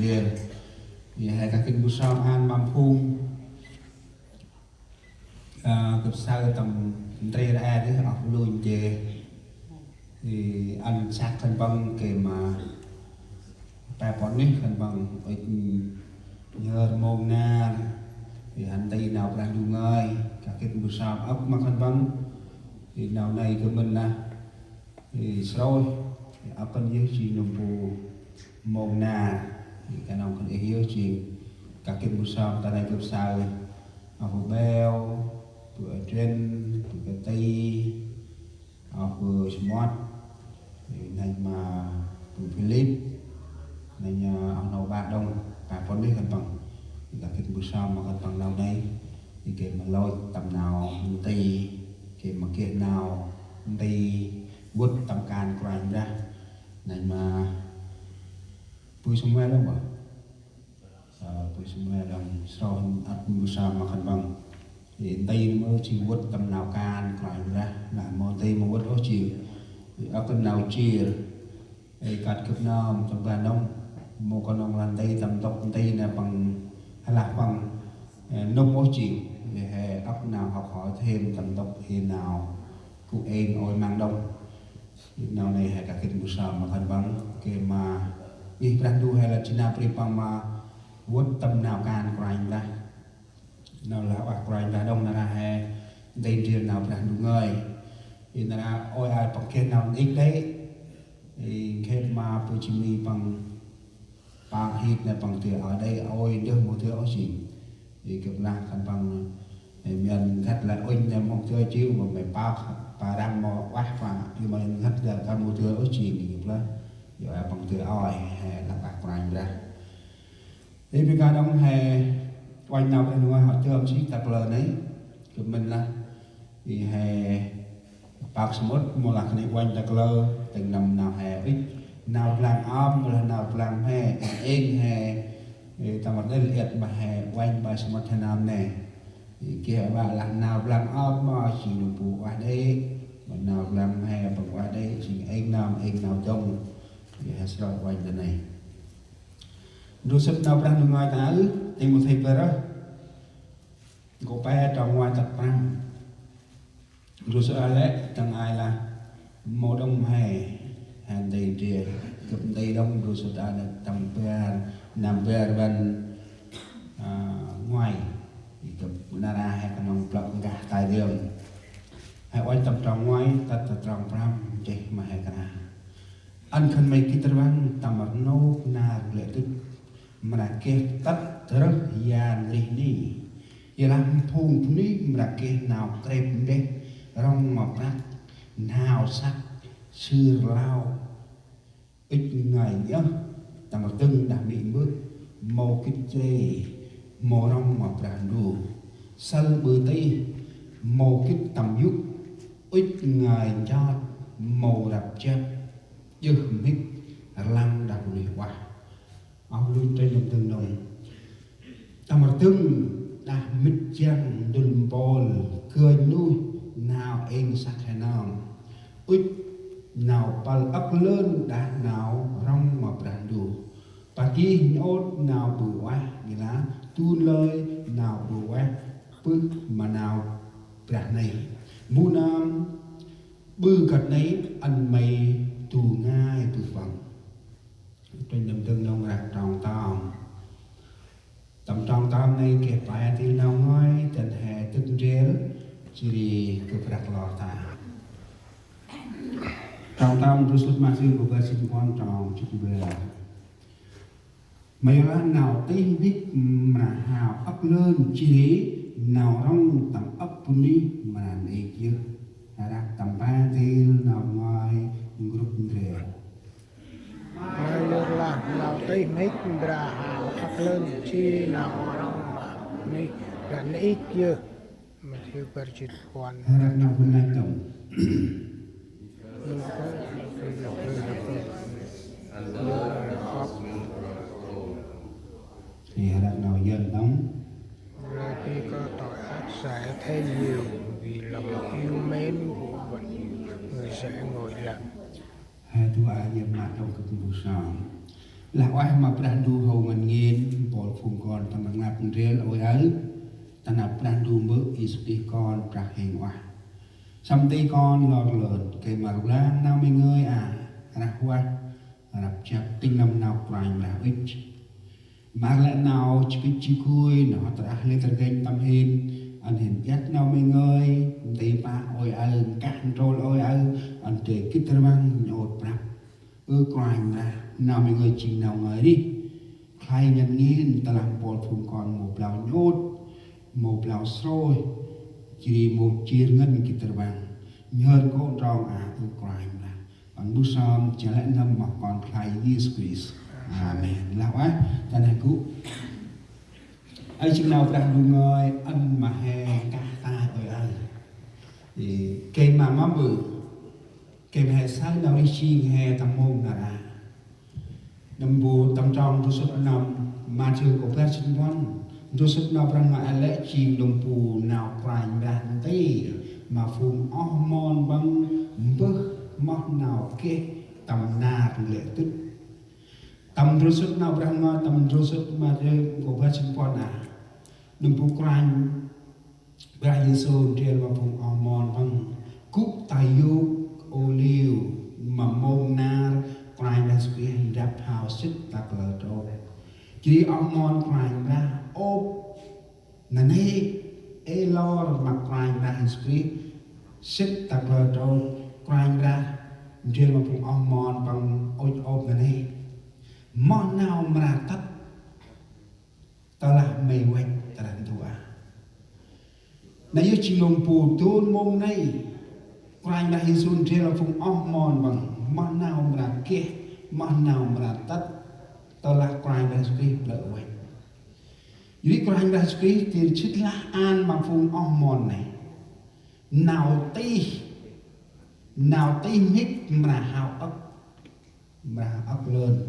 riêng thì hay các kinh sao an bám phun cấp sao tầm tre ra đấy học lui về thì ăn sát thân băng kề mà ta bọn nít thân băng nhờ môn na thì hành tây nào đang du ngơi các kinh sao ốc mà thân băng thì nào này của mình là thì sôi ốc con dưới chỉ nồng phù môn na thì cái nào còn yếu chỉ các cái bữa sau ta này cấp sao học vừa beo vừa trên vừa tây học vừa smart này mà vừa Philip này nhà ông nào bạn đông cả con đi gần bằng các cái bữa sau mà gần bằng nào đây thì kể mà lôi tầm nào tây kể mà kia nào tây quất tầm can của anh ra này mà vui sống đâu mà vui sống đồng sau ắt musa makan bang thì tây mới chỉ quất tầm nào can của anh ra là món tây mà quất đó chỉ ở con nào chia thì cắt cướp nào trong bàn đông một con ông làm tây tầm tộc tây là bằng hay là bằng nông mối chỉ để ấp nào học hỏi thêm tầm tộc thì nào cụ em ôi mang đông nào này hay các cái musa makan bang cái mà đi Prandu hay là China Pripama vốn tâm nào can của anh ta nào là bạc của anh ta đông là hay đây riêng nào Prandu ngơi thì là ôi ai bằng kia nào ít đấy thì khi mà tôi chỉ đi bằng bằng hít này bằng tiền ở đây ôi đưa một thứ ở gì thì cực là khăn bằng miền thật là oanh là một chơi chiêu mà mày bao và đang mò quá và nhưng mà thật là cả một thứ ở gì thì cực là rồi bằng từ oi hay là bạc của anh ra thì vì cả đông hè quanh nào bên ngoài họ chơi chỉ tập lờ đấy của mình là thì hè bạc smart một là cái quanh tập lờ từng năm nào hè ít nào làm ôm là nào làm hè ên hè thì ta mặt đây liệt mà hè quanh bài smart thế nam này thì kia bà là nào làm ôm mà chỉ được phụ qua đây mà nào làm hè bằng qua đây chỉ anh nào trong thì hãy sửa quanh cái này rồi sắp nào đang được ngoài ta ư thì một thầy về đó có bé trong ngoài tập băng rồi sửa lẽ thằng ai là một đông hè hàng đầy trìa cụm đầy đông rồi sửa là tầm về nằm về bên ngoài thì cụm nara hay còn nông plong cả tài đường hay quanh tập trong ngoài tập trong pram chạy mà hay cả anh khăn mày kita terbang tamat no na letu merake tat terus yan ini ialah phung ni merake nào krem deh rong maprak nào sắc sư lao ít ngày nhá tamat từng đã bị bước màu kích chê màu rong maprak đủ sân bự tây màu kích tầm giúp ít ngày cho màu đập chép dư mít lăng đặt lì quả ông luôn trên một từng nồi ta mà từng đã mít chăng đun bol cười nuôi nào em sắc hay nào ít nào pal ấp lên đã nào rong mà brand đủ pagi nhốt nào bự quá như là tu lời nào bự quá bước mà nào brand này mu nam bư cật này ăn mày tù ngay tù vọng trên đầm tương đông rạc tròn tòng tầm tròn tòng này kẹp bài thì nào ngói tên hè từng rêu chỉ đi cực rạc lò ta tròn tòng rút xuất mà sư của bà sinh quan tròn chút bề mấy là nào tên biết mà hào ấp lên chỉ lý nào rong tầm ấp đi mà này chưa rạc tầm ba thì nào ngói grup Andrea. Là nào tây mấy ra hào khắc lên chi nào orang mà này gần ít chưa mà thiếu bớt chút quan. Harap nào bên này tổng. Thì harap nào dân đóng. Rồi khi có tội ác sẽ thêm nhiều vì lòng yêu mến của mình người sẽ ngồi lặng. Hai tua ai mặt trong cực vụ sòng là oai mà brandu hầu ngàn nghiên bỏ phùng con thằng ngang ngạp riêng ôi ấy ta nạp brandu mớ ispi con trạc hình oai xăm tây con lọt lợn cây mà lang nào mình ơi ra hoa rạp chạp tinh năm nào prime là ít mà lại nào chỉ cùi nó ta lên cái gành tâm hình anh hiện giác nào mình ơi tây ba ôi ơi cạn trôi ôi ơi anh để kít ra băng nhột rạp crime ra nào mình ơi chừng nào ngơi đi khai nhận nghiên ta làm bỏ phùng còn một lào nhốt một lào sôi chỉ một chia ngân kít ra băng nhơn có rong crime ra anh bút xong trả lại năm mà còn khai Jesus Christ amen là quá ta này cũ ai chừng nào đang đu ngơi anh mà hè cả ta rồi ai thì cây mà má bự cây hè sáng nào đi chi hè tầm môn là năm bù tầm trong tôi xuất năm mà chưa có phép sinh văn tôi xuất năm rằng mà lẽ chi đồng bù nào prime ra tí mà phun hormone bằng bước móc nào kia tầm na lệ tức tầm rồi xuất nào rằng mà tầm rồi xuất mà có phép sinh văn đồng bù prime ra Giêsu trên và phun hormone bằng cúc tài dục ô liu mà môn na prime đã xuất hiện đáp hào sức tạc lờ trâu chỉ hormone prime ra ốp nè ê lo mà prime ra xuất hiện sức tạc lờ trâu prime ra trên mà phun hormone bằng ốp nè món nào mà tắt ta là mày quay ta làm thua nãy chỉ nông phù tuôn mông này quanh là hình dung trên là phùng hormone bằng món nào mà kia món nào mà tắt ta là quanh là cái lợi vậy dưới quanh là cái thì chích là an bằng phùng hormone này nào tí mít mà hào ấp lên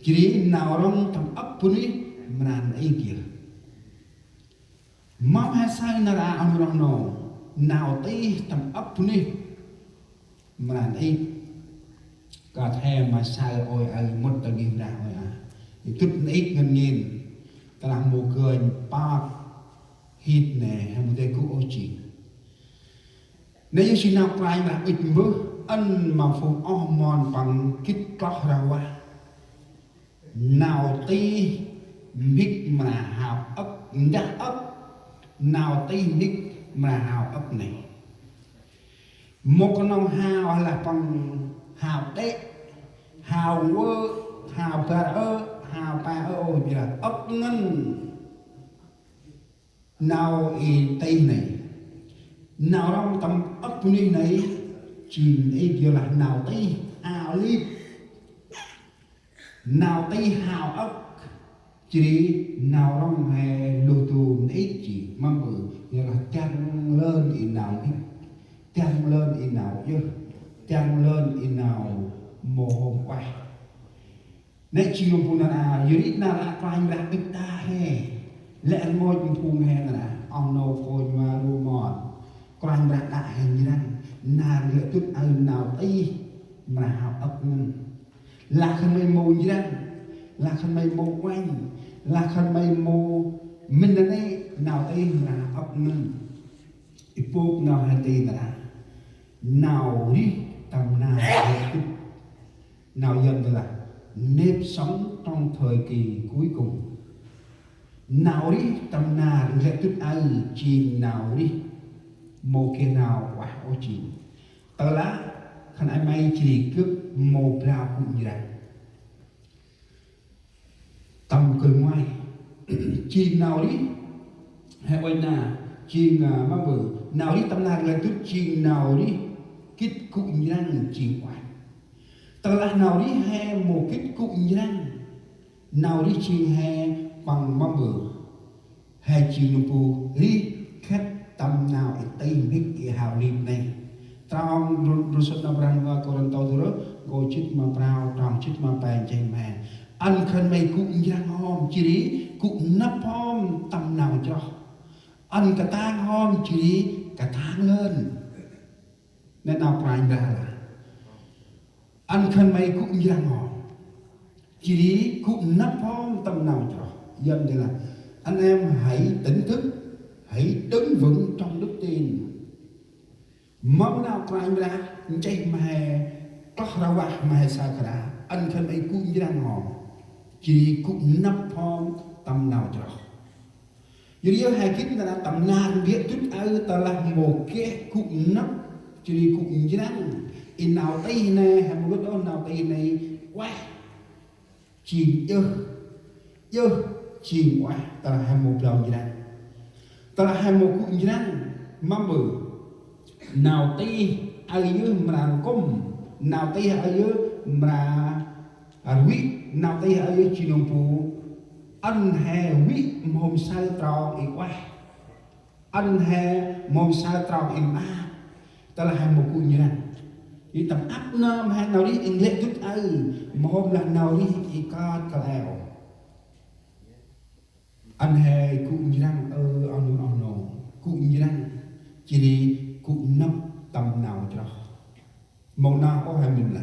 chỉ nào rong tầm ấp pun ấy mà ấy kìa mắm hay sai nara ông rong no nào tí tầm ấp pun ấy mà ấy có thể mà sai ôi ai mất tờ game ra ôi thì chút ít ngân nghìn ta làm một cười ba hít nè hay một cái cú ô chỉ nếu như nào quay là ít bữa ăn mà phun hormone bằng kích clock ra qua nào tí mít mà hào ấp đắt ấp nào tí mít mà hào ấp này một con ông hào là bằng hào tệ hào vơ hào pa ơ như là ấp ngân nào y tây này nào trong tầm ấp ni này chìm ấy kêu là nào tây hào lip nào tây hào ấp chỉ nào trong hè lô tu ít chỉ mong bự như là trăng lên y nào hết trăng lên y nào chứ trăng lên y nào mồ hôi quay nên chỉ một phụ nữ dưới ít nào là quanh ra ít đa hè lẽ ngôi phùng hè là ông nô phôi mà đu mòn quanh ra đại hình như rằng nàng lệ chút ai nào tí mà học ấp là khăn mây mù như rằng là khăn mây mù quanh là khăn mây mù mình là đây nào tí mà ấp ngân ít bố nào hay tí là nào đi tầm nào nào dân là nếp sống trong thời kỳ cuối cùng nào đi tầm nào lệ chút ai chìm nào đi một cái nào quả ô chìm tớ lá khăn ai may chỉ cướp một rào cũng như vậy tầm cười ngoài chìm nào đi hay ôi nà chìm má bự nào đi tầm nào lệ chút chìm nào đi kít cũng như rằng chìm ngoài tờ là nào đi hè một kích cũng như rằng nào đi chìm hè bằng mong bự hè chìm nụ phù đi khách tâm nào ít tây mít ý hào lim này trong rốt nạp răng và cô răng tàu dư rốt cô chích mà prao trong chích mà bèn chạy mẹ ăn khăn mây cũng như rằng hôm chỉ đi cũng nắp hôm tâm nào cho ăn cả tang hôm chỉ đi cả tang lên nên nào prime ra là ăn khăn mây cũng như rằng họ chỉ cũng nắp phong tâm nào cho dân đây là anh em hãy tỉnh thức, hãy đứng vững trong đức tin. Mong nào của anh ra chạy mà có ra vạ mà sao cả anh khăn ấy cũng ra ngò chỉ cũng nắp phong tâm nào cho dù hai kính là tầm ngàn biết chút ơi ta là một cái cũng nắp chỉ cũng ra in nào đây này hay một lúc đó nào đây này quá chìm dơ chìm quá ta là hai một lòng gì đây ta là hai một cũng gì đây mắm bự nào tây ai dưới mà công nào tây ai dưới mà quý nào tây ai dưới chỉ nông phụ anh hè quý mồm sai tròn ý quá anh hè mồm sai tròn im a ta là hai một cũng như này đi tầm áp nôm hay nào đi in lệ chút ơi mồm là nào đi thì có lèo anh hè cũng như này ông cũng như này chỉ đi cũng nấp tầm nào cho màu nào có hai mình là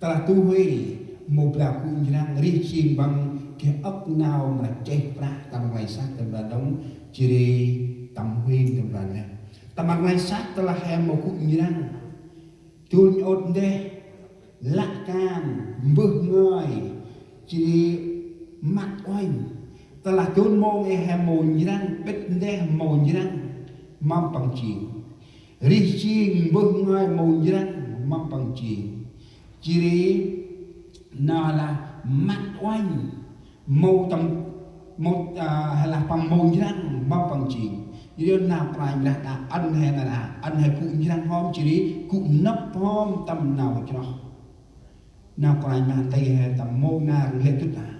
ta là tu huy một là cũng như này đi chiên bằng cái ốc nào mà chạy ra tầm ngoài sát tầm là đóng chỉ đi tầm huy tầm là này tầm ngoài sát ta là hai một cũng như này chun ôn đê lạc can bước ngồi chỉ mặt oanh ta là chun môn e hai môn như này biết đê môn như này mong bằng chỉ ri chiên bước ngồi môn như này mong bằng chỉ nào là mặt oanh màu tầm một hay là bằng màu như này mong bằng chỉ như nào phải là ăn hay là ăn hay cũng như đang hôm chỉ cũng nấp hôm tầm nào cho nào phải mà tay hay tầm mô na lên chút à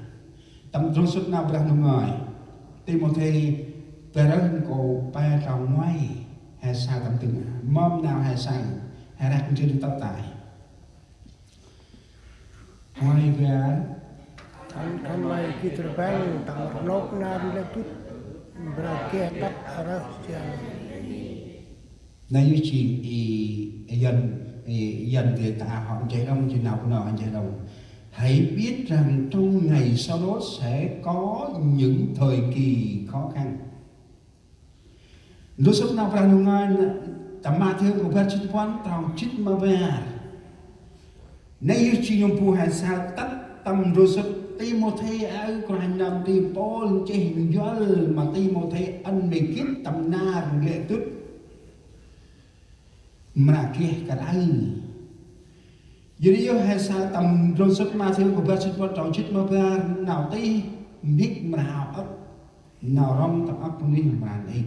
tầm trong suốt nào đang nông người tìm một thầy về đó cổ ba trồng ngoài hay sao tầm từng mom nào hay sai hay là cũng chưa được tập tại ngoài về Kan mai kita terbang tang lok na di lekut berakhir tak arah siang. Này như chị dần người ta họ chạy đông chừng nào cũng nào anh chạy đông. Hãy biết rằng trong ngày sau đó sẽ có những thời kỳ khó khăn. Lúc sống nào ra nông ngai tầm ma theo của các chính quan tàu chích mà về. Này như chị nhung phù hải sao tắt tâm rồi xuất Timothy ở của hành động thì Paul chế hình dõi mà Timothy anh bị kiếp tầm na lệ tức mà kia cả ai dưới hay sao tầm rồi xuất ma theo của các quan trọng chích mà về nào tí biết mà nào ấp nào rong tập ấp đi mà này